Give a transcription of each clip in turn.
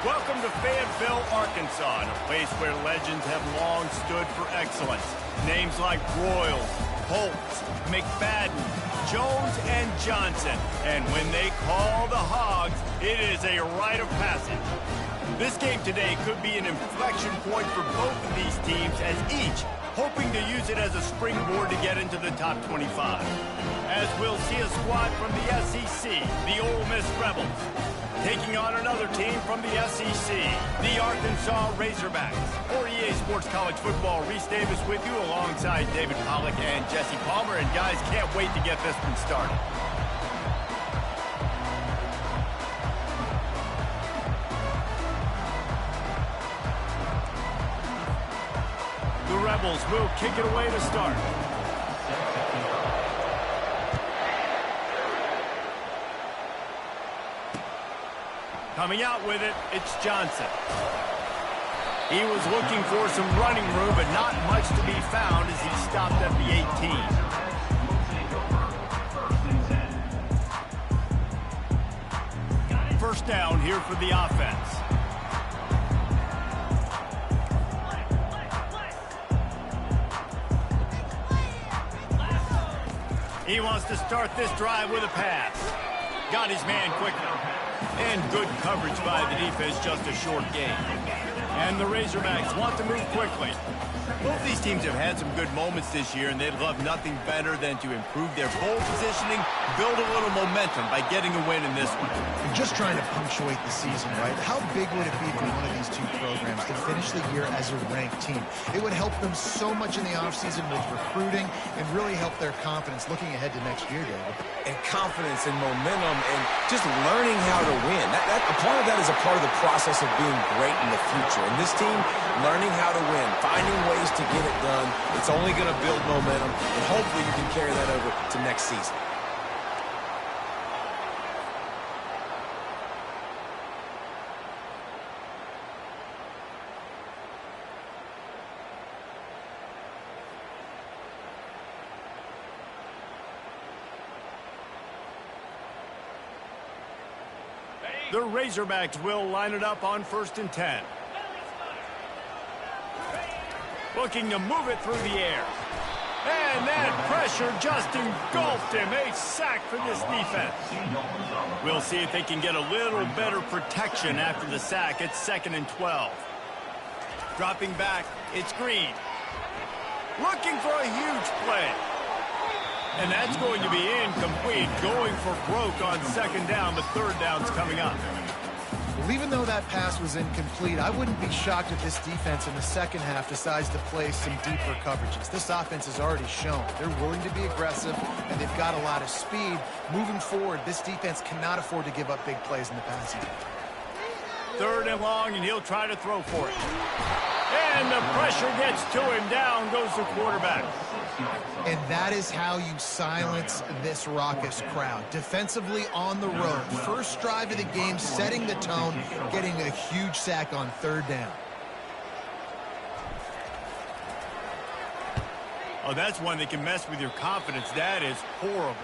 Welcome to Fayetteville, Arkansas, a place where legends have long stood for excellence. Names like Royals, Holtz, McFadden, Jones, and Johnson. And when they call the Hogs, it is a rite of passage. This game today could be an inflection point for both of these teams, as each hoping to use it as a springboard to get into the top 25. As we'll see a squad from the SEC, the Ole Miss Rebels, taking on another team from the SEC, the Arkansas Razorbacks. For EA Sports College Football, Reese Davis with you alongside David Pollack and Jesse Palmer. And guys, can't wait to get this one started. The Rebels will kick it away to start. Coming out with it, it's Johnson. He was looking for some running room, but not much to be found as he stopped at the 18. First down here for the offense. He wants to start this drive with a pass. Got his man quickly. And good coverage by the defense, just a short gain. And the Razorbacks want to move quickly. Both these teams have had some good moments this year, and they'd love nothing better than to improve their bowl positioning, build a little momentum by getting a win in this one. And just trying to punctuate the season, right? How big would it be for one of these two programs to finish the year as a ranked team? It would help them so much in the offseason with recruiting and really help their confidence looking ahead to next year, David. And confidence and momentum and just learning how to win. A part of that is a part of the process of being great in the future. And this team, learning how to win, finding ways to get it done, it's only going to build momentum, and hopefully you can carry that over to next season. The Razorbacks will line it up on 1st and 10. Looking to move it through the air. And that pressure just engulfed him. A sack for this defense. We'll see if they can get a little better protection after the sack. It's 2nd and 12. Dropping back, it's Green. Looking for a huge play. And that's going to be incomplete. Going for broke on 2nd down, but 3rd down's coming up. Well, even though that pass was incomplete, I wouldn't be shocked if this defense in the second half decides to play some deeper coverages. This offense has already shown they're willing to be aggressive, and they've got a lot of speed. Moving forward, this defense cannot afford to give up big plays in the passing game. 3rd and long, and he'll try to throw for it. And the pressure gets to him. Down goes the quarterback. And that is how you silence this raucous crowd. Defensively on the road. First drive of the game, setting the tone, getting a huge sack on 3rd down. Oh, that's one that can mess with your confidence. That is horrible.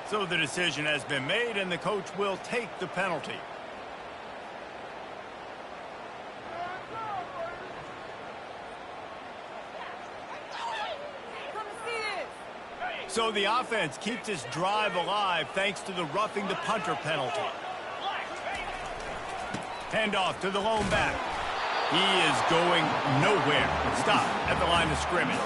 So the decision has been made, and the coach will take the penalty. So the offense keeps this drive alive thanks to the roughing the punter penalty. Handoff to the lone back. He is going nowhere. Stop at the line of scrimmage.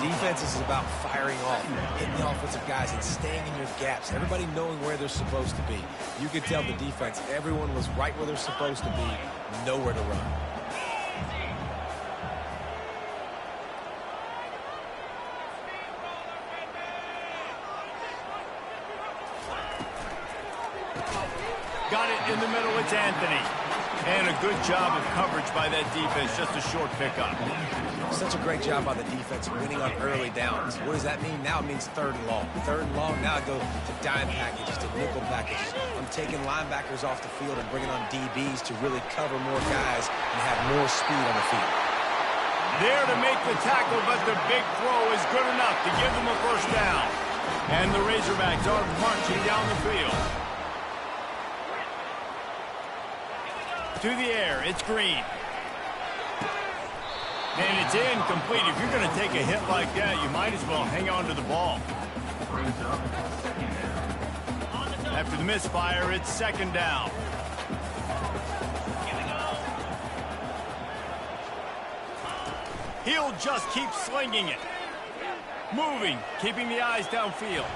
Defense is about firing off, hitting the offensive guys, and staying in your gaps. Everybody knowing where they're supposed to be. You could tell the defense, everyone was right where they're supposed to be, nowhere to run. Got it in the middle, it's Anthony. And a good job of coverage by that defense, just a short pickup. Such a great job by the defense winning on early downs. What does that mean? Now it means 3rd and long. 3rd and long, now I go to dime packages, to nickel packages. I'm taking linebackers off the field and bringing on DBs to really cover more guys and have more speed on the field. There to make the tackle, but the big throw is good enough to give them a 1st down. And the Razorbacks are marching down the field. To the air, it's Green. And it's incomplete. If you're going to take a hit like that, you might as well hang on to the ball. After the misfire, it's second down. He'll just keep slinging it. Moving, keeping the eyes downfield.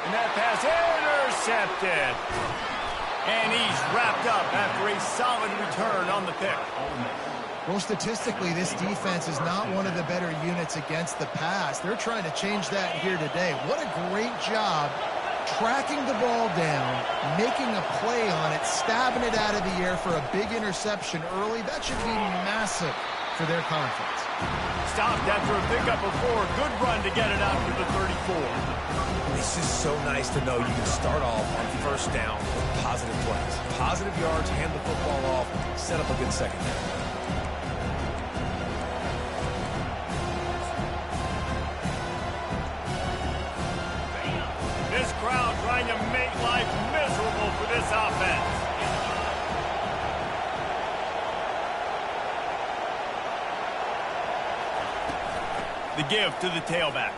And that pass intercepted. And he's wrapped up after a solid return on the pick. Well, statistically, this defense is not one of the better units against the pass. They're trying to change that here today. What a great job tracking the ball down, making a play on it, stabbing it out of the air for a big interception early. That should be massive for their conference. Stopped after a pickup of 4. Good run to get it out to the 34. It's just so nice to know you can start off on first down with positive plays. Positive yards, hand the football off, set up a good second down. This crowd trying to make life miserable for this offense. The give to the tailback.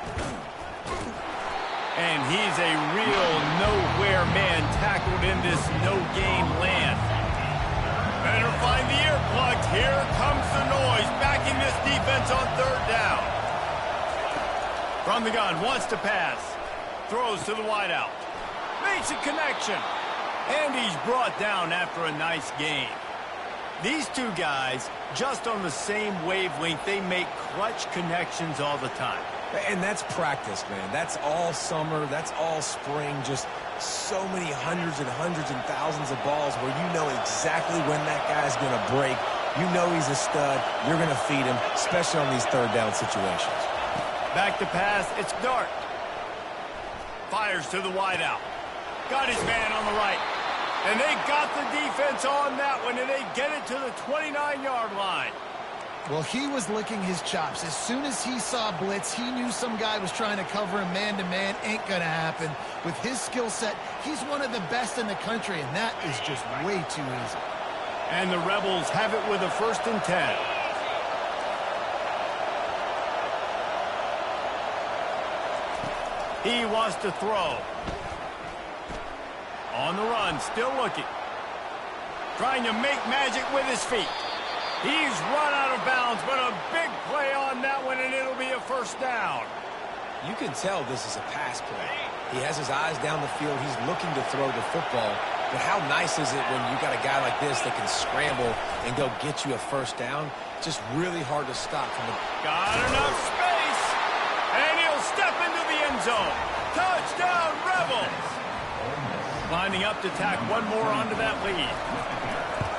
And he's a real nowhere man tackled in this no-gain land. Better find the earplugs. Here comes the noise. Backing this defense on third down. From the gun, wants to pass. Throws to the wideout. Makes a connection. And he's brought down after a nice gain. These two guys, just on the same wavelength, they make clutch connections all the time. And that's practice, man. That's all summer. That's all spring. Just so many hundreds and thousands of balls where you know exactly when that guy's going to break. You know he's a stud. You're going to feed him, especially on these third down situations. Back to pass. It's Dart. Fires to the wideout. Got his man on the right. And they got the defense on that one, and they get it to the 29-yard line. Well, he was licking his chops. As soon as he saw blitz, he knew some guy was trying to cover him man-to-man. Ain't gonna happen. With his skill set, he's one of the best in the country, and that is just way too easy. And the Rebels have it with a 1st and 10. He wants to throw. On the run, still looking. Trying to make magic with his feet. He's run out of bounds, but a big play on that one, and it'll be a 1st down. You can tell this is a pass play. He has his eyes down the field. He's looking to throw the football. But how nice is it when you got a guy like this that can scramble and go get you a 1st down? Just really hard to stop from the... Got enough space, and he'll step into the end zone. Touchdown, Rebels! Lining up to tack one more onto that lead.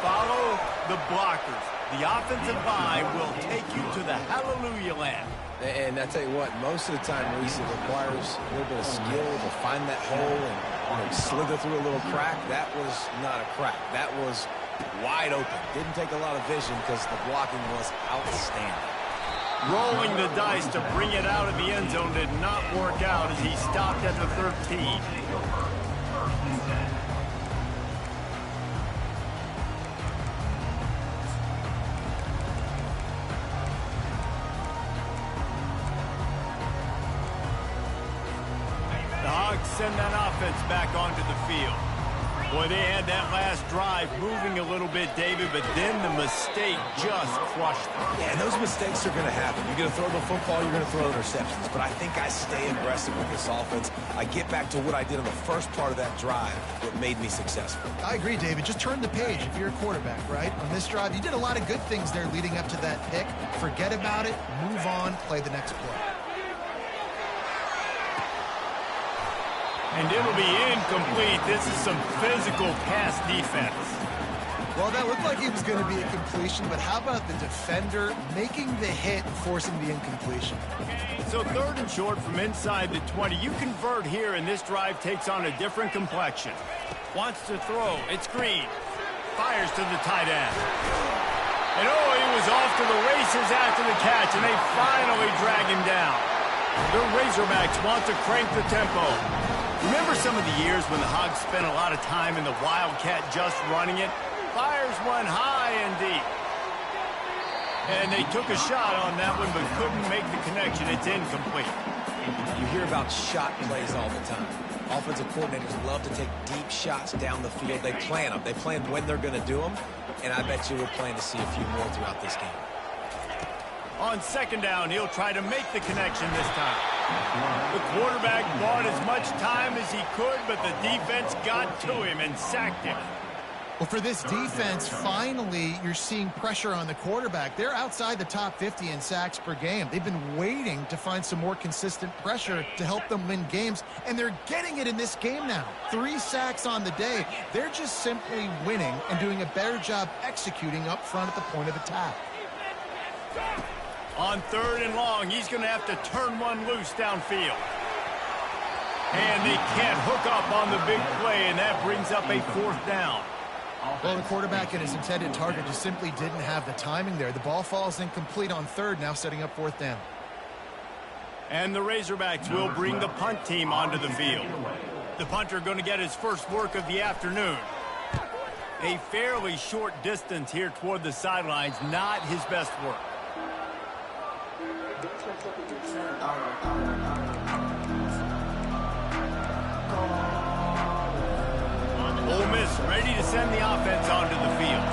Follow the blockers. The offensive line will take you to the hallelujah land. And I tell you what, most of the time, Reese, it requires a little bit of skill to find that hole and slither through a little crack. That was not a crack. That was wide open. Didn't take a lot of vision because the blocking was outstanding. Rolling the dice to bring it out of the end zone did not work out as he stopped at the 13. Send that offense back onto the field. Boy, they had that last drive moving a little bit, David, but then the mistake just crushed them. Yeah, and those mistakes are going to happen. You're going to throw the football, you're going to throw interceptions. But I think I stay aggressive with this offense. I get back to what I did in the first part of that drive that made me successful. I agree, David. Just turn the page if you're a quarterback, right? On this drive, you did a lot of good things there leading up to that pick. Forget about it, move on, play the next play. And it'll be incomplete. This is some physical pass defense. Well, that looked like it was going to be a completion, but how about the defender making the hit, forcing the incompletion? So 3rd and short from inside the 20. You convert here, and this drive takes on a different complexion. Wants to throw. It's Green. Fires to the tight end. And oh, he was off to the races after the catch, and they finally drag him down. The Razorbacks want to crank the tempo. Remember some of the years when the Hogs spent a lot of time in the Wildcat just running it? Fires one high and deep. And they took a shot on that one, but couldn't make the connection. It's incomplete. You hear about shot plays all the time. Offensive coordinators love to take deep shots down the field. They plan them. They plan when they're going to do them. And I bet you we're planning to see a few more throughout this game. On second down, he'll try to make the connection this time. The quarterback bought as much time as he could, but the defense got to him and sacked him. Well, for this defense, finally, you're seeing pressure on the quarterback. They're outside the top 50 in sacks per game. They've been waiting to find some more consistent pressure to help them win games, and they're getting it in this game now. 3 sacks on the day. They're just simply winning and doing a better job executing up front at the point of attack. On third and long, he's going to have to turn one loose downfield. And they can't hook up on the big play, and that brings up a 4th down. Well, the quarterback and his intended target just simply didn't have the timing there. The ball falls incomplete on third, now setting up 4th down. And the Razorbacks will bring the punt team onto the field. The punter going to get his first work of the afternoon. A fairly short distance here toward the sidelines, not his best work. Ole Miss ready to send the offense onto the field.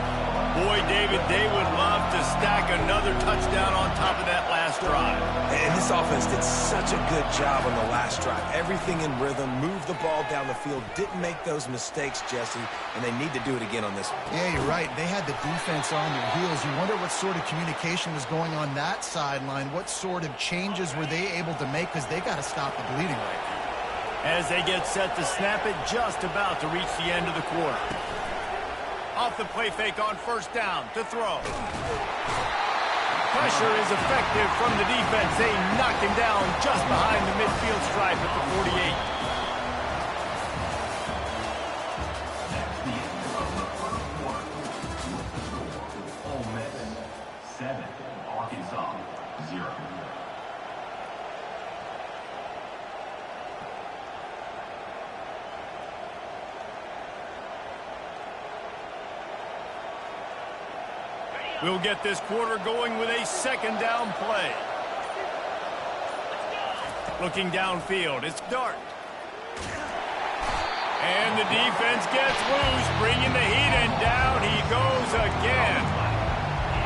Boy, David, they would love to stack another touchdown on top of that last drive. And this offense did such a good job on the last drive. Everything in rhythm, moved the ball down the field, didn't make those mistakes, Jesse, and they need to do it again on this one. Yeah, you're right. They had the defense on their heels. You wonder what sort of communication was going on that sideline. What sort of changes were they able to make, because they got to stop the bleeding right now. As they get set to snap it, just about to reach the end of the quarter. Off the play fake on first down to throw. Pressure is effective from the defense. They knocked him down just behind the midfield stripe at the 48. Ole Miss 7, Arkansas 0. We'll get this quarter going with a second down play. Looking downfield, it's Dart. And the defense gets loose, bringing the heat, and down he goes again.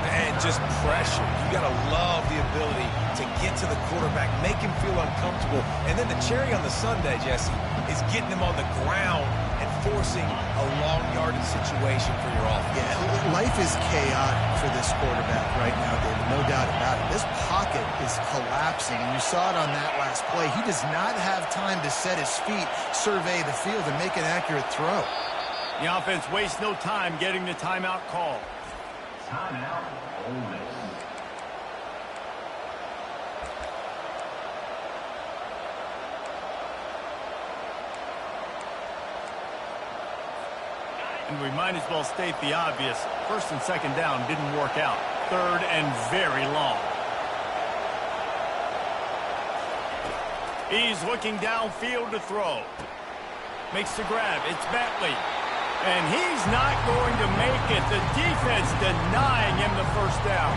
And just pressure. You got to love the ability to get to the quarterback, make him feel uncomfortable. And then the cherry on the sundae, Jesse, is getting him on the ground and forcing a long yardage situation for your offense. Yeah, life is chaotic for this quarterback right now, David, no doubt about it. This pocket is collapsing, and you saw it on that last play. He does not have time to set his feet, survey the field, and make an accurate throw. The offense wastes no time getting the timeout call. Timeout, Ole Miss. And we might as well state the obvious. First and second down didn't work out. Third and very long. He's looking downfield to throw. Makes the grab. It's Bentley. And he's not going to make it. The defense denying him the first down.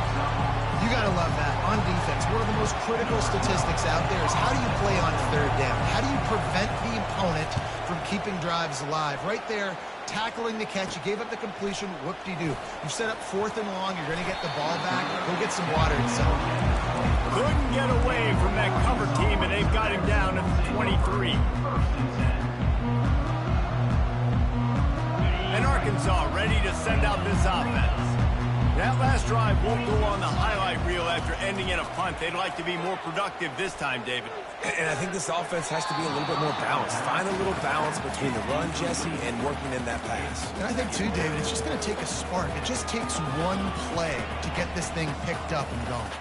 You got to love that. On defense, one of the most critical statistics out there is how do you play on third down? How do you prevent the opponent from keeping drives alive? Right there, tackling the catch. You gave up the completion. Whoop-de-doo. You set up 4th and long. You're going to get the ball back. Go get some water inside. Couldn't get away from that cover team, and they've got him down at the 23. And Arkansas ready to send out this offense. That last drive won't go on the highlight reel after ending in a punt. They'd like to be more productive this time, David. And I think this offense has to be a little bit more balanced. Find a little balance between the run, Jesse, and working in that pass. And I think, too, David, it's just going to take a spark. It just takes one play to get this thing picked up and going.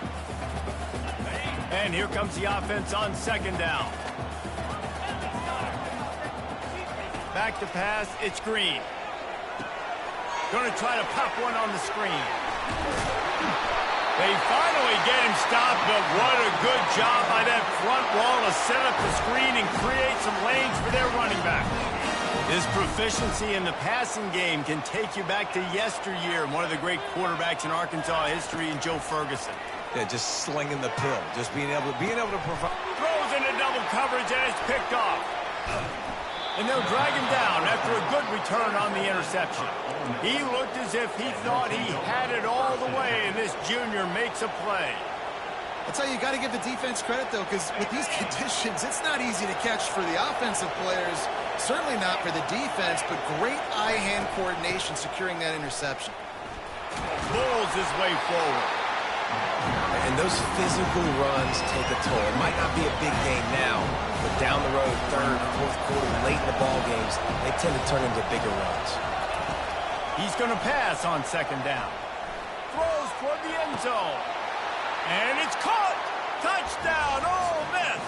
And here comes the offense on second down. Back to pass, it's Green. Going to try to pop one on the screen. They finally get him stopped, but what a good job by that front wall to set up the screen and create some lanes for their running back. His proficiency in the passing game can take you back to yesteryear, one of the great quarterbacks in Arkansas history, in Joe Ferguson. Yeah, just slinging the pill, just being able to provide. Throws into double coverage, and it's picked off. And they'll drag him down after a good return on the interception. He looked as if he thought he had it all the way, and this junior makes a play. I'll tell you, you got to give the defense credit, though, because with these conditions, it's not easy to catch for the offensive players. Certainly not for the defense, but great eye-hand coordination securing that interception. Pulls his way forward. And those physical runs take a toll. It might not be a big game now, but down the road, third, fourth quarter, late in the ball games, they tend to turn into bigger runs. He's going to pass on second down. Throws toward the end zone. And it's caught! Touchdown, Ole Miss!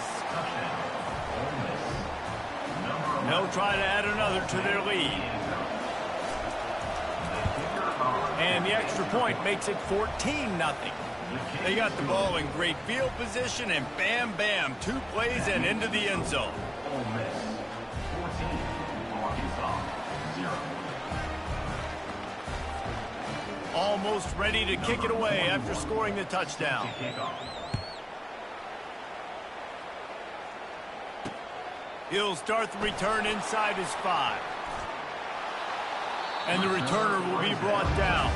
They'll try to add another to their lead. And the extra point makes it 14-0. They got the ball in great field position, and bam, bam, 2 plays and into the end zone. Ole Miss 14, Arkansas 0. Almost ready to kick it away after scoring the touchdown. He'll start the return inside his 5. And the returner will be brought down.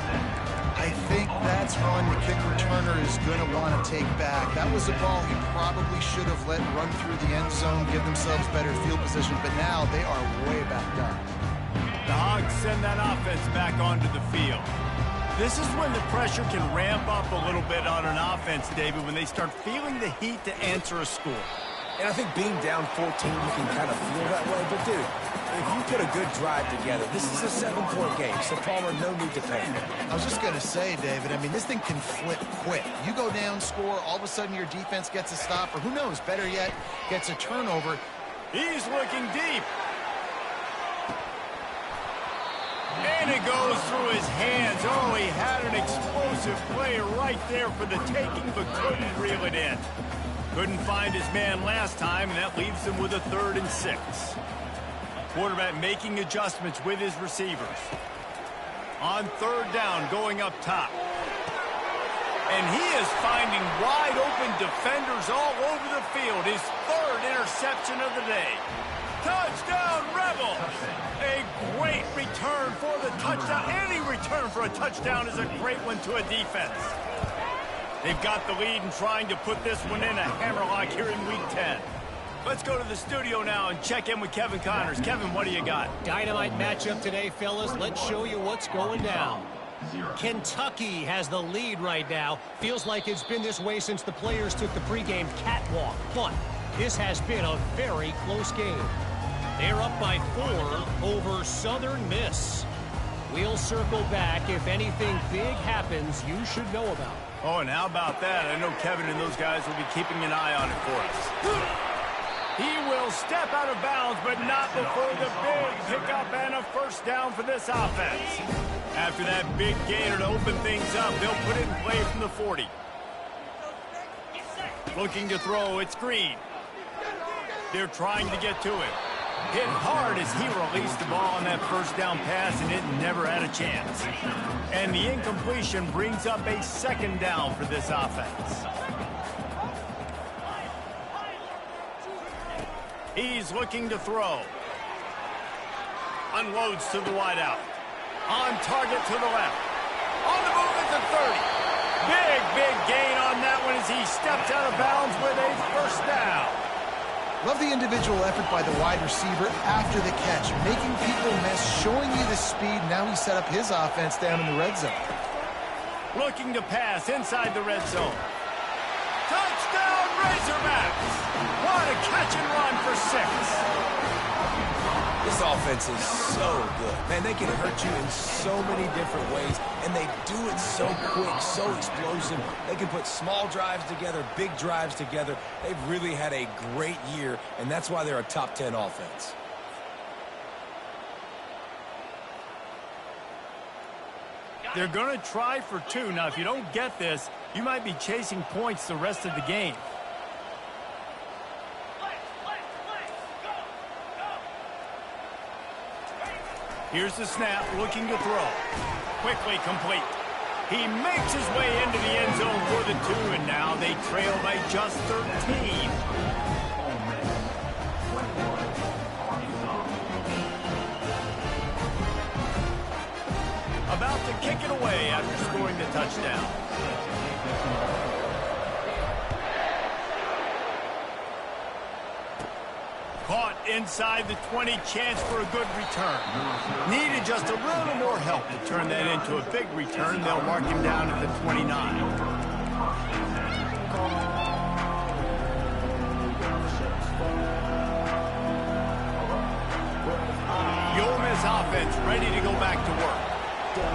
I think that's one the kick returner is going to want to take back. That was a ball he probably should have let run through the end zone, give themselves better field position, but now they are way backed up. The Hogs send that offense back onto the field. This is when the pressure can ramp up a little bit on an offense, David, when they start feeling the heat to answer a score. And I think being down 14, you can kind of feel that way. But, dude, if you put a good drive together, this is a 7-point game. So, Palmer, no need to panic. I was just going to say, David, I mean, this thing can flip quick. You go down, score, all of a sudden your defense gets a stop, or who knows, better yet, gets a turnover. He's looking deep. And it goes through his hands. Oh, he had an explosive play right there for the taking, but couldn't reel it in. Couldn't find his man last time, and that leaves him with a 3rd and 6. Quarterback making adjustments with his receivers. On 3rd down, going up top. And he is finding wide open defenders all over the field. His 3rd interception of the day. Touchdown, Rebels! A great return for the touchdown. Any return for a touchdown is a great one to a defense. They've got the lead and trying to put this one in a hammerlock here in Week 10. Let's go to the studio now and check in with Kevin Connors. Kevin, what do you got? Dynamite matchup today, fellas. Let's show you what's going down. Kentucky has the lead right now. Feels like it's been this way since the players took the pregame catwalk. But this has been a very close game. They're up by 4 over Southern Miss. We'll circle back. If anything big happens, you should know about. Oh, and how about that? I know Kevin and those guys will be keeping an eye on it for us. He will step out of bounds, but not before the big pickup and a 1st down for this offense. After that big gainer to open things up, they'll put it in play from the 40. Looking to throw, it's Green. They're trying to get to him. Hit hard as he released the ball on that 1st down pass, and it never had a chance. And the incompletion brings up a 2nd down for this offense. He's looking to throw. Unloads to the wideout. On target to the left. On the move at the 30. Big gain on that one as he steps out of bounds with a 1st down. Love the individual effort by the wide receiver after the catch, making people miss, showing you the speed. Now he set up his offense down in the red zone. Looking to pass inside the red zone. Touchdown, Razorbacks! What a catch and run for 6. This offense is so good. Man, they can hurt you in so many different ways, and they do it so quick, so explosive. They can put small drives together, big drives together. They've really had a great year, and that's why they're a top 10 offense. They're going to try for 2. Now, if you don't get this, you might be chasing points the rest of the game. Here's the snap, looking to throw. Quickly complete. He makes his way into the end zone for the 2, and now they trail by just 13. About to kick it away after scoring the touchdown. Caught inside the 20, chance for a good return. Needed just a little more help to turn that into a big return. They'll mark him down at the 29. The Ole Miss offense ready to go back to work.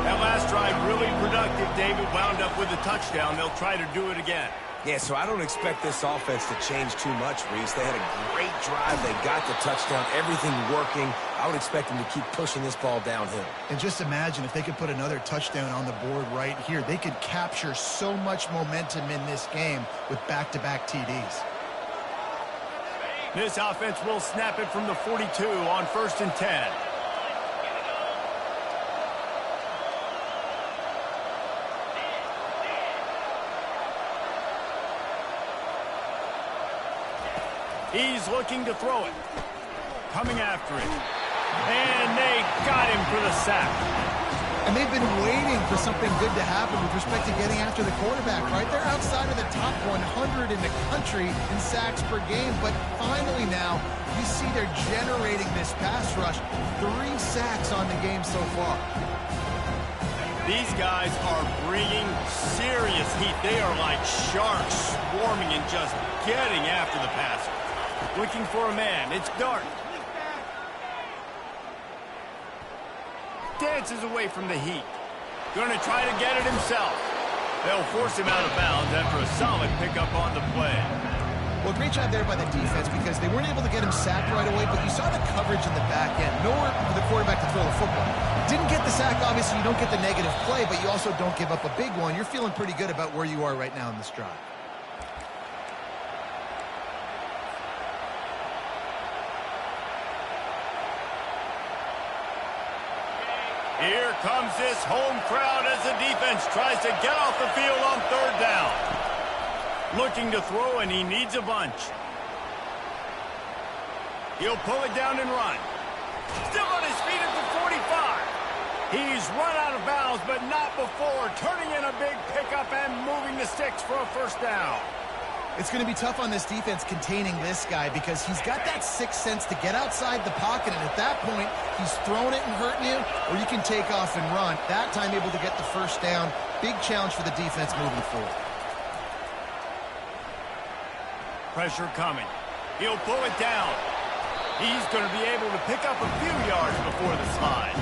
That last drive really productive. David wound up with a touchdown. They'll try to do it again. Yeah, so I don't expect this offense to change too much, Reese. They had a great drive. They got the touchdown, everything working. I would expect them to keep pushing this ball downhill. And just imagine if they could put another touchdown on the board right here. They could capture so much momentum in this game with back-to-back TDs. This offense will snap it from the 42 on 1st and 10. He's looking to throw it. Coming after it. And they got him for the sack. And they've been waiting for something good to happen with respect to getting after the quarterback, right? They're outside of the top 100 in the country in sacks per game. But finally now, you see they're generating this pass rush. 3 sacks on the game so far. These guys are bringing serious heat. They are like sharks swarming and just getting after the passer. Looking for a man. It's Dart. Dances away from the heat. Going to try to get it himself. They'll force him out of bounds after a solid pickup on the play. Well, great job there by the defense because they weren't able to get him sacked right away, but you saw the coverage in the back end. Nowhere for the quarterback to throw the football. Didn't get the sack, obviously you don't get the negative play, but you also don't give up a big one. You're feeling pretty good about where you are right now in this drive. Here comes this home crowd as the defense tries to get off the field on 3rd down. Looking to throw, and he needs a bunch. He'll pull it down and run. Still on his feet at the 45. He's run out of bounds, but not before turning in a big pickup and moving the sticks for a 1st down. It's going to be tough on this defense containing this guy because he's got that 6th sense to get outside the pocket, and at that point, he's throwing it and hurting you, or you can take off and run. That time able to get the 1st down. Big challenge for the defense moving forward. Pressure coming. He'll pull it down. He's going to be able to pick up a few yards before the slide.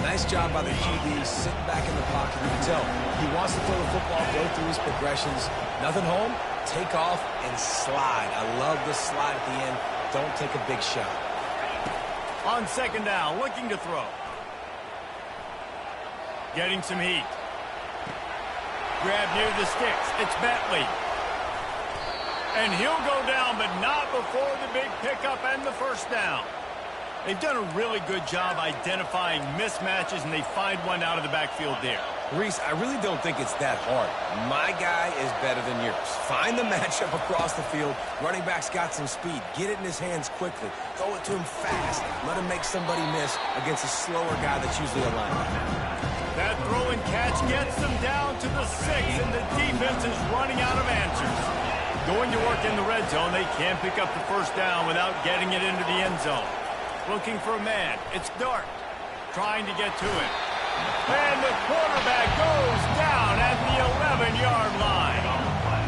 Nice job by the QB, sitting back in the pocket. You can tell he wants to throw the football, go through his progressions. Nothing home, take off, and slide. I love the slide at the end. Don't take a big shot. On 2nd down, looking to throw. Getting some heat. Grab near the sticks. It's Bentley. And he'll go down, but not before the big pickup and the 1st down. They've done a really good job identifying mismatches, and they find one out of the backfield there. Reese, I really don't think it's that hard. My guy is better than yours. Find the matchup across the field. Running back's got some speed. Get it in his hands quickly. Throw it to him fast. Let him make somebody miss against a slower guy that's usually a linebacker. That throw and catch gets them down to the 6, and the defense is running out of answers. Going to work in the red zone, they can't pick up the 1st down without getting it into the end zone. Looking for a man. It's Dart. Trying to get to him. And the quarterback goes down at the 11-yard line.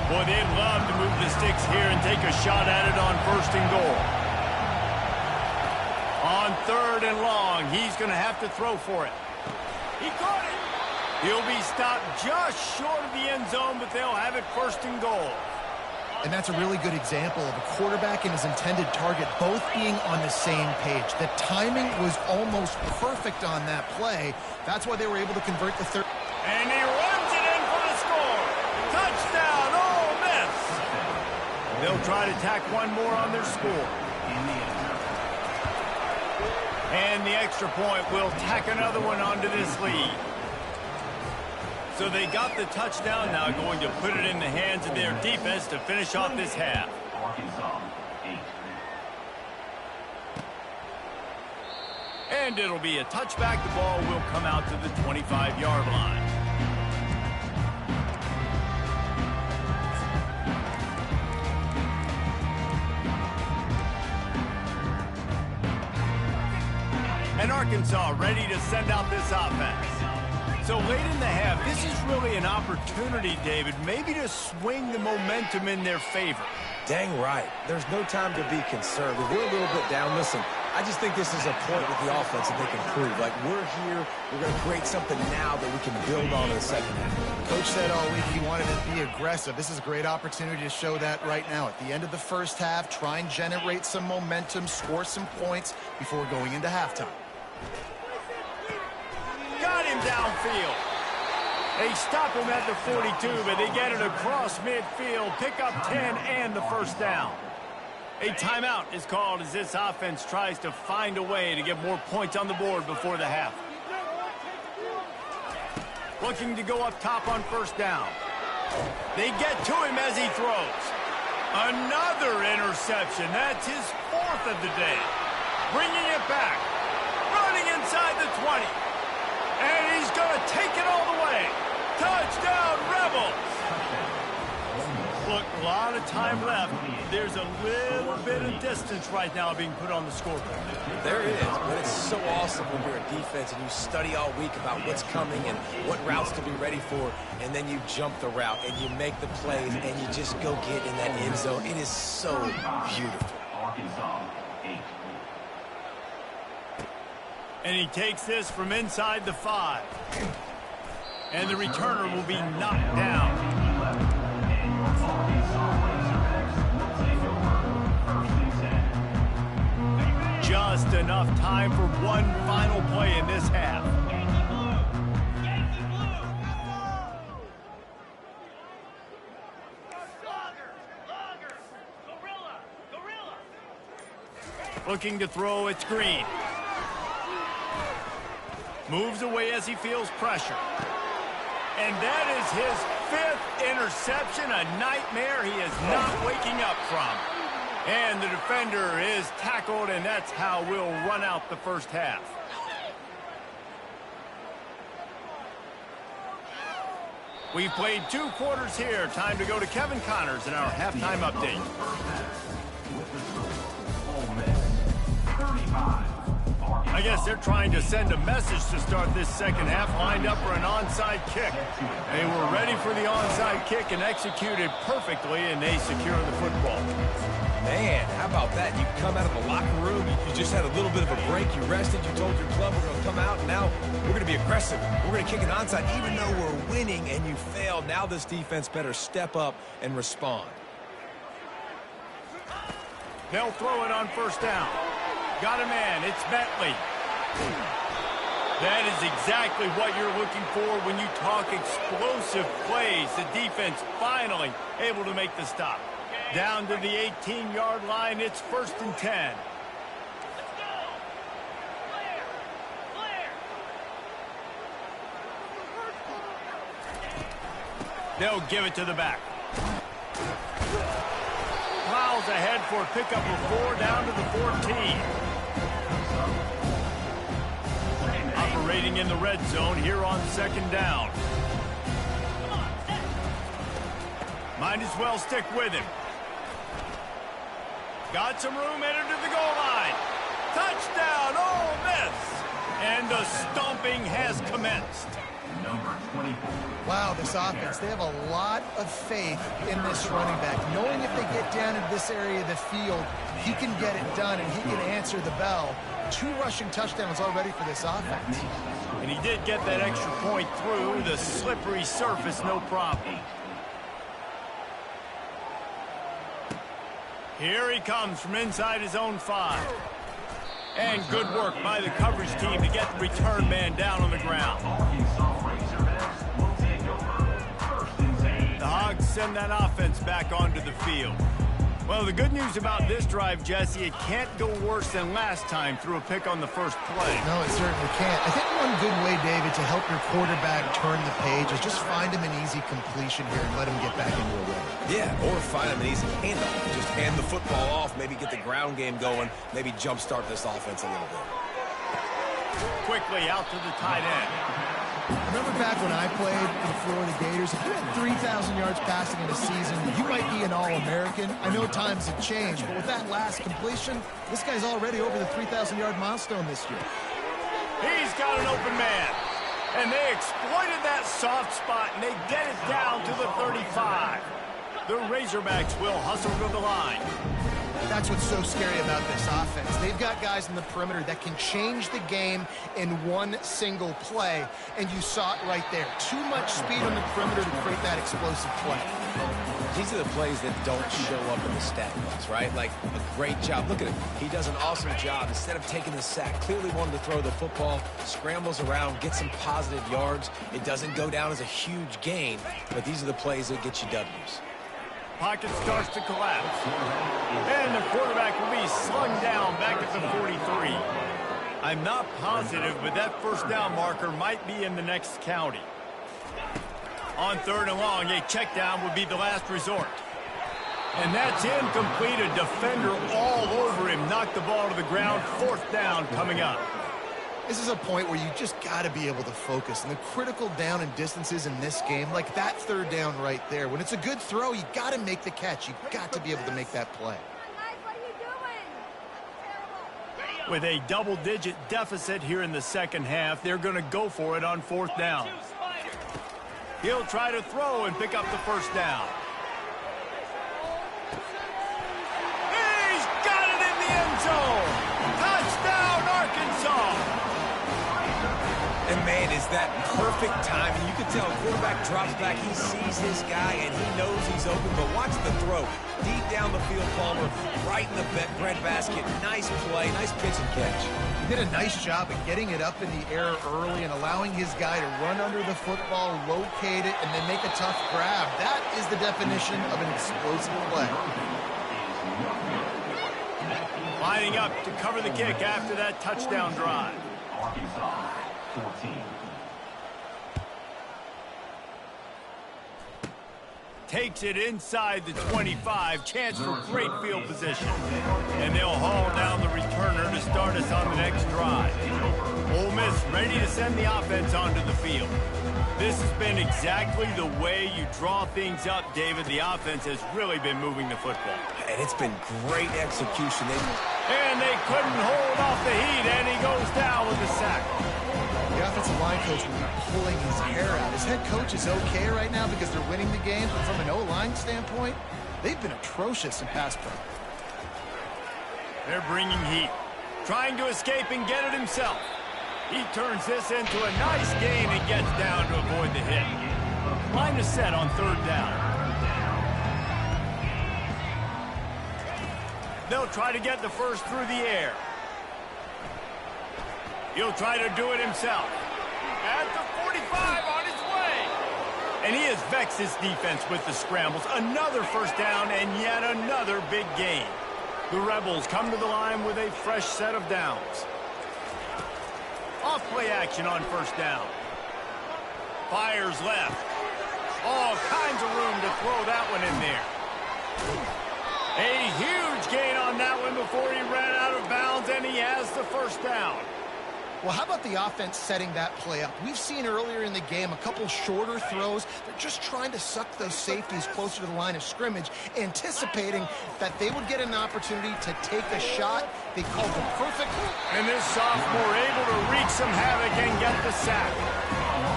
Boy, they'd love to move the sticks here and take a shot at it on 1st and goal. On 3rd and long, he's going to have to throw for it. He caught it. He'll be stopped just short of the end zone, but they'll have it 1st and goal. And that's a really good example of a quarterback and his intended target both being on the same page. The timing was almost perfect on that play. That's why they were able to convert the 3rd. And he runs it in for the score. Touchdown, Ole Miss. They'll try to tack one more on their score. And the extra point will tack another one onto this lead. So they got the touchdown, now going to put it in the hands of their defense to finish off this half. Arkansas, 8. And it'll be a touchback. The ball will come out to the 25-yard line. And Arkansas ready to send out this offense. So late in the half, this is really an opportunity, David, maybe to swing the momentum in their favor. Dang right. There's no time to be concerned. If we're a little bit down, listen, I just think this is a point with the offense that they can prove. Like, we're here, we're going to create something now that we can build on in the second half. Coach said all week he wanted to be aggressive. This is a great opportunity to show that right now. At the end of the first half, try and generate some momentum, score some points before going into halftime. Got him downfield. They stop him at the 42, but they get it across midfield, pick up 10 and the first down. A timeout is called as this offense tries to find a way to get more points on the board before the half. Looking to go up top on first down. They get to him as he throws. Another interception. That's his 4th of the day. Bringing it back. Running inside the 20. And he's going to take it all the way. Touchdown, Rebels! Look, a lot of time left. There's a little bit of distance right now being put on the scoreboard. There is, but it's so awesome when you're a defense and you study all week about what's coming and what routes to be ready for, and then you jump the route and you make the plays and you just go get in that end zone. It is so beautiful. Arkansas, 8. And he takes this from inside the 5. And the returner will be knocked down. Just enough time for one final play in this half. Looking to throw, it's Green. Moves away as he feels pressure. And that is his 5th interception, a nightmare he is not waking up from. And the defender is tackled, and that's how we'll run out the first half. We've played 2 quarters here. Time to go to Kevin Connors in our halftime update. I guess they're trying to send a message to start this second half, lined up for an onside kick. They were ready for the onside kick and executed perfectly, and they secure the football. Man, how about that? You come out of the locker room, you just had a little bit of a break, you rested, you told your club we're going to come out, and now we're going to be aggressive. We're going to kick an onside even though we're winning, and you failed. Now this defense better step up and respond. They'll throw it on first down. Got a man, it's Bentley. That is exactly what you're looking for when you talk explosive plays. The defense finally able to make the stop. Down to the 18-yard line, it's 1st and 10. They'll give it to the back. Plows ahead for a pickup of 4 down to the 14. Operating in the red zone here on 2nd down. Might as well stick with him. Got some room, entered to the goal line. Touchdown, Ole Miss! And the stomping has commenced. Number 24. Wow, this offense, they have a lot of faith in this running back. Knowing if they get down into this area of the field, he can get it done and he can answer the bell. 2 rushing touchdowns already for this offense. And he did get that extra point through the slippery surface, no problem. Here he comes from inside his own 5. And good work by the coverage team to get the return man down on the ground. The Hogs send that offense back onto the field. Well, the good news about this drive, Jesse, it can't go worse than last time through a pick on the first play. No, it certainly can't. I think one good way, David, to help your quarterback turn the page is just find him an easy completion here and let him get back into a rhythm. Yeah, or find him an easy handoff. Just hand the football off, maybe get the ground game going, maybe jumpstart this offense a little bit. Quickly out to the tight end. Remember back when I played for the Florida Gators, if you had 3,000 yards passing in a season, you might be an All-American. I know times have changed, but with that last completion, this guy's already over the 3,000-yard milestone this year. He's got an open man. And they exploited that soft spot, and they get it down to the 35. The Razorbacks will hustle to the line. That's what's so scary about this offense. They've got guys in the perimeter that can change the game in one single play, and you saw it right there. Too much speed on the perimeter to create that explosive play. These are the plays that don't show up in the stat books, right? Like a great job. Look at him. He does an awesome job. Instead of taking the sack, clearly wanted to throw the football, scrambles around, get some positive yards. It doesn't go down as a huge gain, but these are the plays that get you W's. Pocket starts to collapse. And the quarterback will be slung down back at the 43. I'm not positive, but that first down marker might be in the next county. On 3rd and long, a check down would be the last resort. And that's incomplete. A defender all over him. Knocked the ball to the ground. 4th down coming up. This is a point where you just got to be able to focus. And the critical down and distances in this game, like that 3rd down right there, when it's a good throw, you got to make the catch. You got to be able to make that play. With a double-digit deficit here in the second half, they're going to go for it on 4th down. He'll try to throw and pick up the first down. He's got it in the end zone! Touchdown, Arkansas! And, man, is that perfect timing. You can tell quarterback drops back. He sees his guy, and he knows he's open. But watch the throw. Deep down the field, Palmer, right in the breadbasket. Nice play, nice pitch and catch. He did a nice job of getting it up in the air early and allowing his guy to run under the football, locate it, and then make a tough grab. That is the definition of an explosive play. Lining up to cover the kick after that touchdown drive. Arkansas, 14. Takes it inside the 25. Chance for great field position. And they'll haul down the returner to start us on the next drive. Ole Miss ready to send the offense onto the field. This has been exactly the way you draw things up, David. The offense has really been moving the football. And it's been great execution. And they couldn't hold off the heat, and he goes down with the sack. The offensive line coach will be pulling his hair out. His head coach is okay right now because they're winning the game, but from an O-line standpoint, they've been atrocious in pass pro. They're bringing heat, trying to escape and get it himself. He turns this into a nice gain and gets down to avoid the hit. Line is set on 3rd down. They'll try to get the first through the air. He'll try to do it himself. At the 45 on his way. And he has vexed his defense with the scrambles. Another first down and yet another big gain. The Rebels come to the line with a fresh set of downs. Off play action on 1st down. Fires left. All kinds of room to throw that one in there. A huge gain on that one before he ran out of bounds, and he has the first down. Well, how about the offense setting that play up? We've seen earlier in the game a couple shorter throws. They're just trying to suck those safeties closer to the line of scrimmage, anticipating that they would get an opportunity to take a shot. They called the perfect. And this sophomore able to wreak some havoc and get the sack.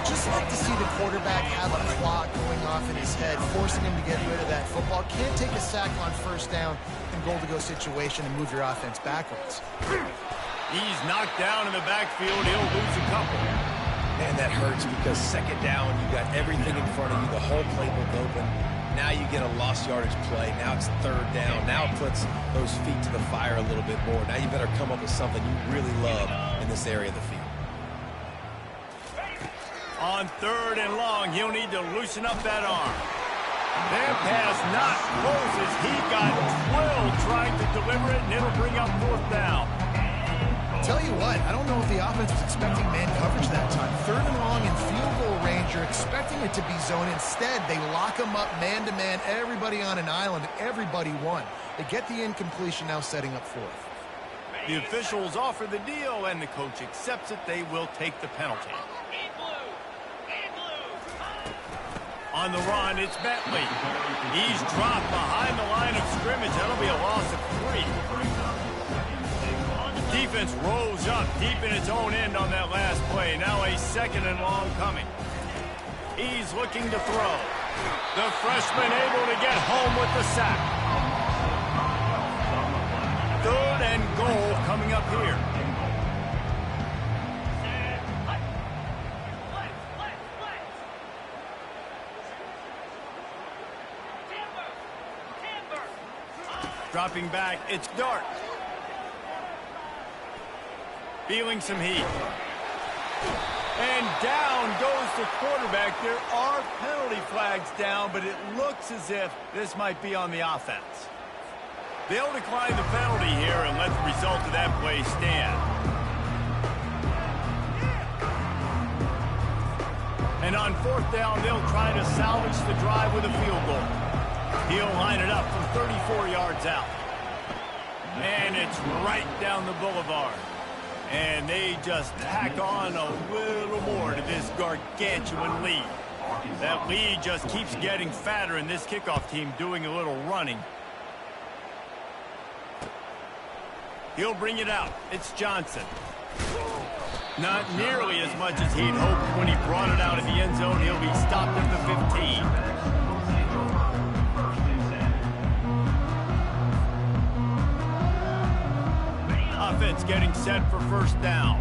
Just like to see the quarterback have a clock going off in his head, forcing him to get rid of that football. Can't take a sack on 1st down in goal-to-go situation and move your offense backwards. He's knocked down in the backfield. He'll lose a couple. Man, that hurts because 2nd down, you got everything in front of you, the whole playbook open. Now you get a lost yardage play. Now it's 3rd down. Now it puts those feet to the fire a little bit more. Now you better come up with something you really love in this area of the field. On 3rd and long, he'll need to loosen up that arm. That pass not close as he got drilled trying to deliver it, and it'll bring up 4th down. Tell you what, I don't know if the offense was expecting man coverage that time. 3rd and long in field goal range, you're expecting it to be zone. Instead, they lock them up man-to-man, everybody on an island, everybody won. They get the incompletion, now setting up 4th. The officials offer the deal, and the coach accepts it. They will take the penalty. On the run, it's Bentley. He's dropped behind the line of scrimmage. That'll be a loss of 3. Defense rose up deep in its own end on that last play. Now a 2nd and long coming. He's looking to throw. The freshman able to get home with the sack. 3rd and goal coming up here. Dropping back, it's Dart. Feeling some heat. And down goes the quarterback. There are penalty flags down, but it looks as if this might be on the offense. They'll decline the penalty here and let the result of that play stand. And on 4th down, they'll try to salvage the drive with a field goal. He'll line it up from 34 yards out. And it's right down the boulevard. And they just tack on a little more to this gargantuan lead. That lead just keeps getting fatter, and this kickoff team doing a little running. He'll bring it out. It's Johnson. Not nearly as much as he'd hoped when he brought it out of the end zone. He'll be stopped at the 15. Offense getting set for 1st down.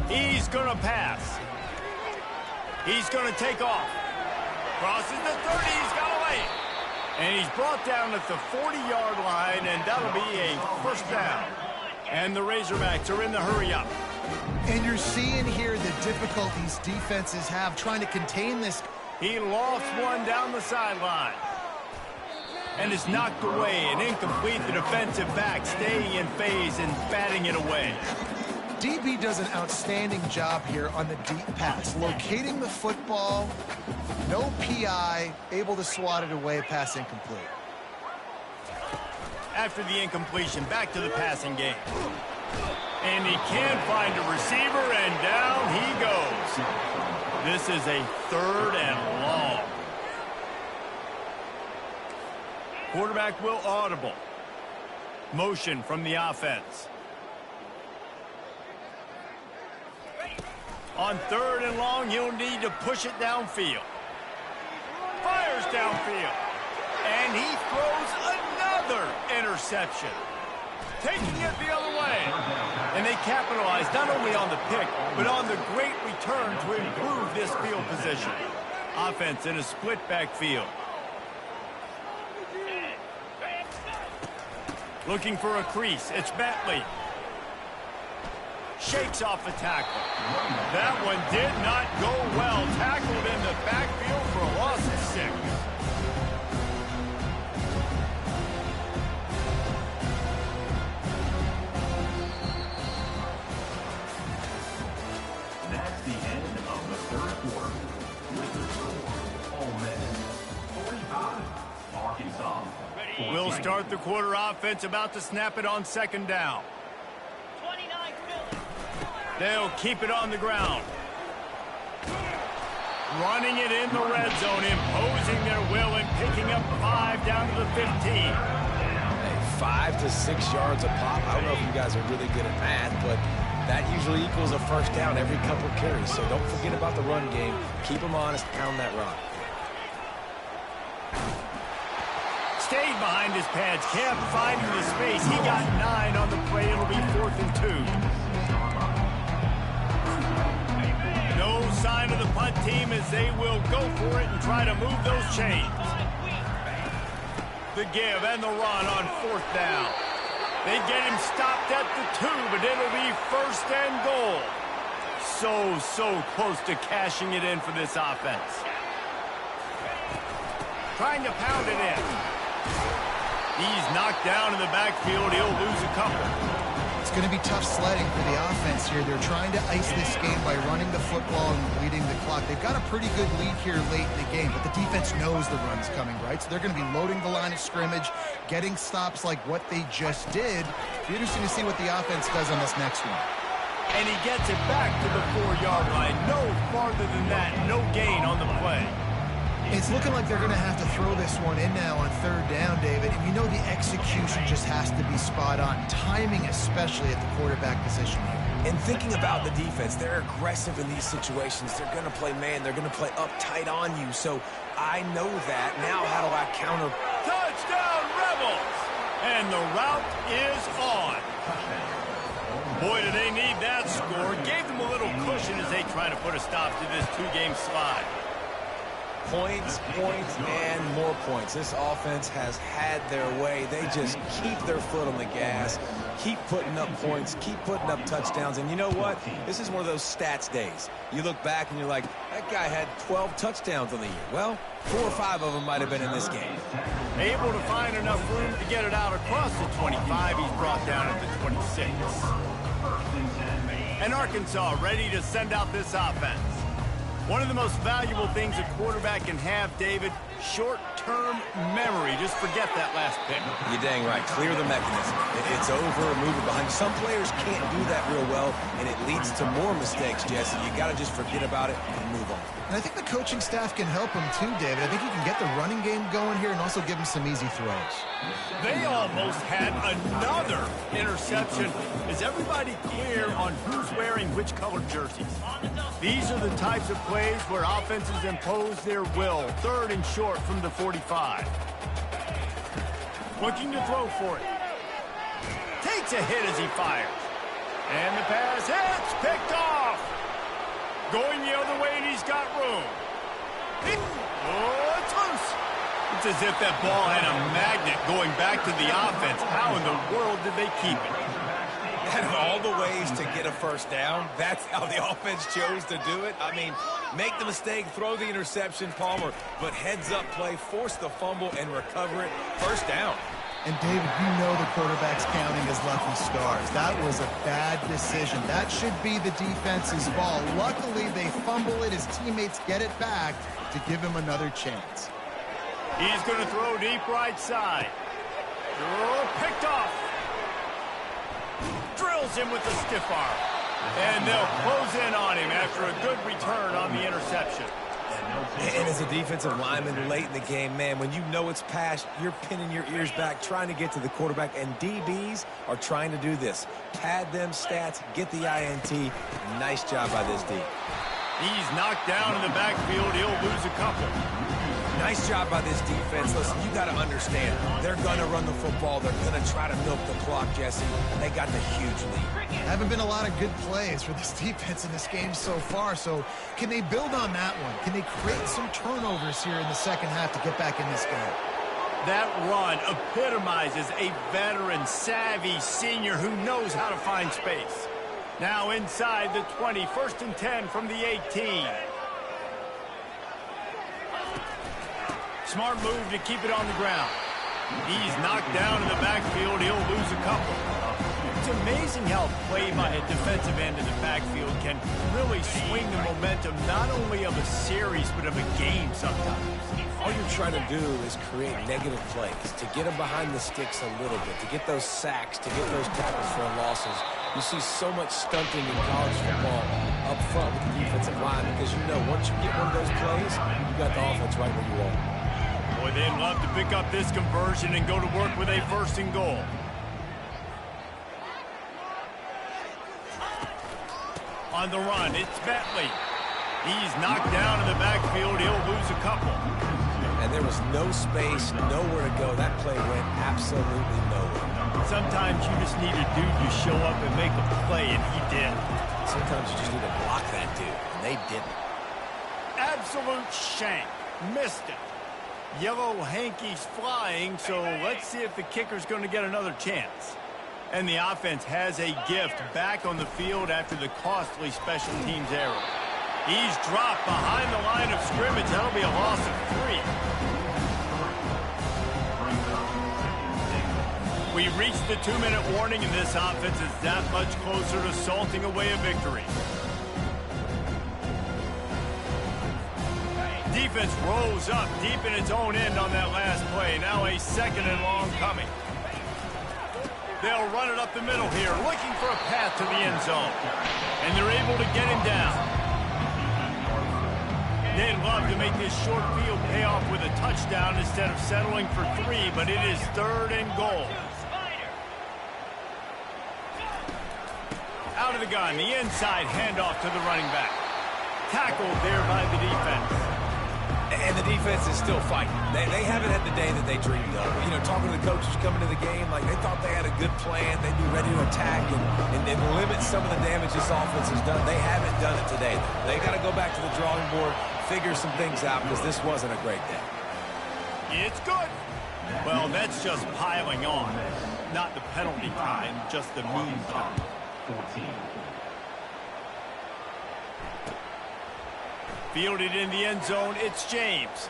He's going to pass. He's going to take off. Crosses the 30. He's got away. And he's brought down at the 40-yard line, and that'll be a 1st down. And the Razorbacks are in the hurry-up. And you're seeing here the difficulties defenses have trying to contain this. He lofts one down the sideline. And is knocked away and incomplete. The defensive back staying in phase and batting it away. DB does an outstanding job here on the deep pass. Locating the football, no PI, able to swat it away, pass incomplete. After the incompletion, back to the passing game. And he can find a receiver, and down he goes. This is a 3rd and long. Quarterback will audible. Motion from the offense. On 3rd and long, he'll need to push it downfield. Fires downfield. And he throws another interception. Taking it the other way. And they capitalize not only on the pick, but on the great return to improve this field position. Offense in a split backfield. Looking for a crease. It's Bentley. Shakes off the tackle. That one did not go well. Tackled in the backfield for a loss of 6. That's the end of the 3rd quarter. With the score, Ole Miss 45, Arkansas. We'll start the quarter. Offense about to snap it on 2nd down. They'll keep it on the ground. Running it in the red zone, imposing their will and picking up 5 down to the 15. Hey, 5 to 6 yards a pop. I don't know if you guys are really good at math, but that usually equals a 1st down every couple of carries. So don't forget about the run game. Keep them honest, pound that rock. Stayed behind his pads, kept finding the space. He got 9 on the play. It'll be 4th and 2. No sign of the punt team as they will go for it and try to move those chains. The give and the run on 4th down. They get him stopped at the 2, but it'll be 1st and goal. so close to cashing it in for this offense. Trying to pound it in. He's knocked down in the backfield. He'll lose a couple. It's going to be tough sledding for the offense here. They're trying to ice this game by running the football and bleeding the clock. They've got a pretty good lead here late in the game, but the defense knows the run's coming, right? So they're going to be loading the line of scrimmage, getting stops like what they just did. It'll be interesting to see what the offense does on this next one. And he gets it back to the 4-yard line. No farther than that. No gain on the play. It's looking like they're going to have to throw this one in now on third down, David. And you know the execution just has to be spot on. Timing, especially at the quarterback position here. And thinking about the defense, they're aggressive in these situations. They're going to play man. They're going to play uptight on you. So I know that. Now how do I counter? Touchdown, Rebels! And the route is on. Boy, do they need that score. Gave them a little cushion as they try to put a stop to this two-game slide. Points, and more points. This offense has had their way. They just keep their foot on the gas, keep putting up points, keep putting up touchdowns. And you know what? This is one of those stats days. You look back and you're like, that guy had 12 touchdowns on the year. Well, 4 or 5 of them might have been in this game. Able to find enough room to get it out across the 25. He's brought down at the 26. And Arkansas ready to send out this offense. One of the most valuable things a quarterback can have, David, short-term memory. Just forget that last pick. You're dang right. Clear the mechanism. It's over, move it behind. Some players can't do that real well, and it leads to more mistakes, Jesse. You got to just forget about it and move on. And I think the coaching staff can help him too, David. I think he can get the running game going here and also give him some easy throws. They almost had another interception. Is everybody clear on who's wearing which colored jerseys? These are the types of plays where offenses impose their will. Third and short from the 45. Looking to throw for it. Takes a hit as he fires. And the pass hits, picked off. Going the other way, and he's got room. Oh, it's loose. It's as if that ball had a magnet going back to the offense. How in the world did they keep it? Out of all the ways to get a first down, that's how the offense chose to do it. I mean, make the mistake, throw the interception, Palmer, but heads-up play, force the fumble, and recover it. First down. And, David, you know the quarterback's counting his lucky stars. That was a bad decision. That should be the defense's ball. Luckily, they fumble it. His teammates get it back to give him another chance. He's going to throw deep right side. Oh, picked off. Drills him with the stiff arm. And they'll close in on him after a good return on the interception. And as a defensive lineman late in the game, man, when you know it's past, you're pinning your ears back, trying to get to the quarterback, and DBs are trying to do this. Pad them stats, get the INT. Nice job by this D. He's knocked down in the backfield. He'll lose a couple. Nice job by this defense. Listen, you got to understand, they're going to run the football. They're going to try to milk the clock, Jesse. They got the huge lead. Haven't been a lot of good plays for this defense in this game so far, so can they build on that one? Can they create some turnovers here in the second half to get back in this game? That run epitomizes a veteran, savvy senior who knows how to find space. Now inside the 20, 1st and 10 from the 18. Smart move to keep it on the ground. He's knocked down in the backfield. He'll lose a couple. It's amazing how play by a defensive end in the backfield can really swing the momentum not only of a series but of a game sometimes. All you're trying to do is create negative plays, to get them behind the sticks a little bit, to get those sacks, to get those tackles for losses. You see so much stunting in college football up front with the defensive line because you know once you get one of those plays, you got the offense right where you want. Boy, they'd love to pick up this conversion and go to work with a 1st and goal. On the run, it's Bentley. He's knocked down in the backfield. He'll lose a couple. And there was no space, nowhere to go. That play went absolutely nowhere. Sometimes you just need a dude to show up and make a play, and he did. Sometimes you just need to block that dude, and they didn't. Absolute shank. Missed it. Yellow hankies flying, so let's see if the kicker's going to get another chance. And the offense has a gift back on the field after the costly special teams error. He's dropped behind the line of scrimmage. That'll be a loss of 3. We reached the 2-minute warning, and this offense is that much closer to salting away a victory. Defense rose up deep in its own end on that last play. Now a 2nd and long coming. They'll run it up the middle here, looking for a path to the end zone. And they're able to get him down. They'd love to make this short field pay off with a touchdown instead of settling for 3, but it is 3rd and goal. Out of the gun, the inside handoff to the running back. Tackled there by the defense. And the defense is still fighting. They haven't had the day that they dreamed of. You know, talking to the coaches coming to the game, like they thought they had a good plan. They'd be ready to attack and limit some of the damage this offense has done. They haven't done it today. They got to go back to the drawing board, figure some things out, because this wasn't a great day. It's good. Well, that's just piling on. Not the penalty time, just the mean time. 14. Fielded in the end zone, it's James.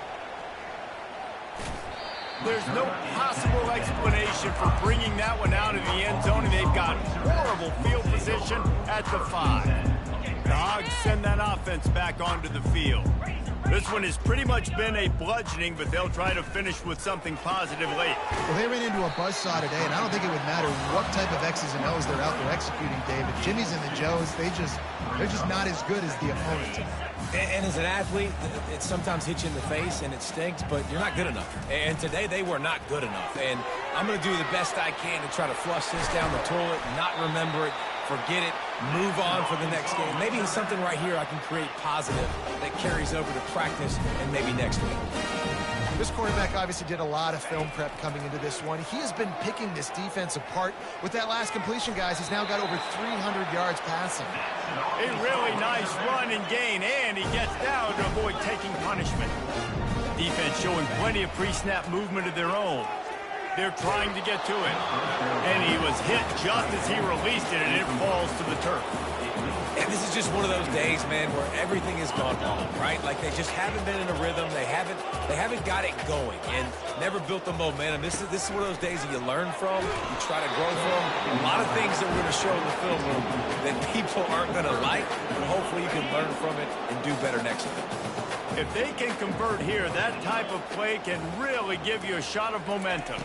There's no possible explanation for bringing that one out of the end zone, and they've got horrible field position at the 5. The Hogs send that offense back onto the field. This one has pretty much been a bludgeoning, but they'll try to finish with something positive late. Well, they ran into a buzzsaw today, and I don't think it would matter what type of X's and O's they're out there executing, David. Jimmy's and the Joes, they're just not as good as the opponent today. And as an athlete, it sometimes hits you in the face and it stinks, but you're not good enough. And today they were not good enough. And I'm going to do the best I can to try to flush this down the toilet, not remember it, forget it, move on for the next game. Maybe it's something right here I can create positive that carries over to practice and maybe next week. This quarterback obviously did a lot of film prep coming into this one. He has been picking this defense apart. With that last completion, guys, he's now got over 300 yards passing. A really nice run and gain, and he gets down to avoid taking punishment. Defense showing plenty of pre-snap movement of their own. They're trying to get to it. And he was hit just as he released it, and it falls to the turf. And this is just one of those days, man, where everything has gone wrong, right? Like they just haven't been in a rhythm. They haven't got it going and never built the momentum. This is one of those days that you learn from, you try to grow from. A lot of things that we're going to show in the film room that people aren't going to like, but hopefully you can learn from it and do better next week. If they can convert here, that type of play can really give you a shot of momentum.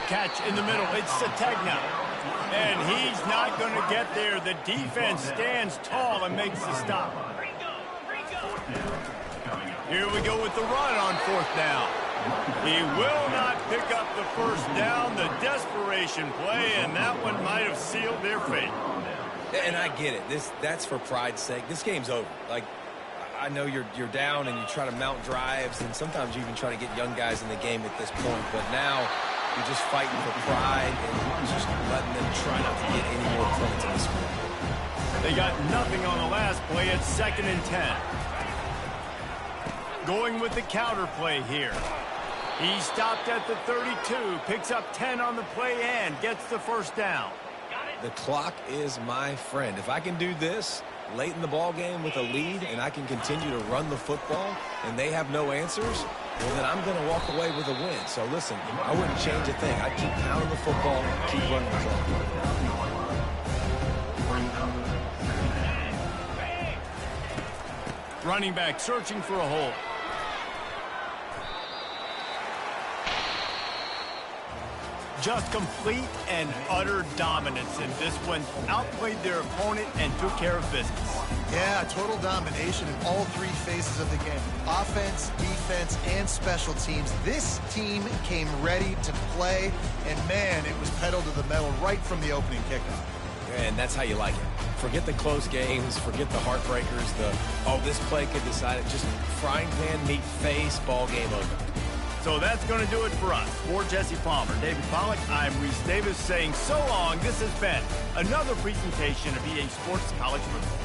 Catch in the middle. It's Sategna. And he's not going to get there. The defense stands tall and makes the stop. Here we go with the run on 4th down. He will not pick up the 1st down. The desperation play, and that one might have sealed their fate. And I get it. That's for pride's sake. This game's over. Like, I know you're down and you try to mount drives, and sometimes you even try to get young guys in the game at this point. But now you're just fighting for pride and just letting them try not to get any more points in the score. They got nothing on the last play. It's 2nd and 10. Going with the counter play here. He stopped at the 32, picks up 10 on the play and gets the 1st down. The clock is my friend. If I can do this late in the ball game with a lead and I can continue to run the football and they have no answers, well, then I'm going to walk away with a win. So, listen, I wouldn't change a thing. I'd keep pounding the football, keep running the clock. Running back searching for a hole. Just complete and utter dominance in this one. Outplayed their opponent and took care of business. Yeah, total domination in all 3 phases of the game. Offense, defense, and special teams. This team came ready to play, and man, it was pedal to the metal right from the opening kickoff. And that's how you like it. Forget the close games, forget the heartbreakers, this play could decide it. Just frying pan, meet face, ball game over. So that's going to do it for us. For Jesse Palmer, David Pollack, I'm Reese Davis saying so long. This has been another presentation of EA Sports College Football.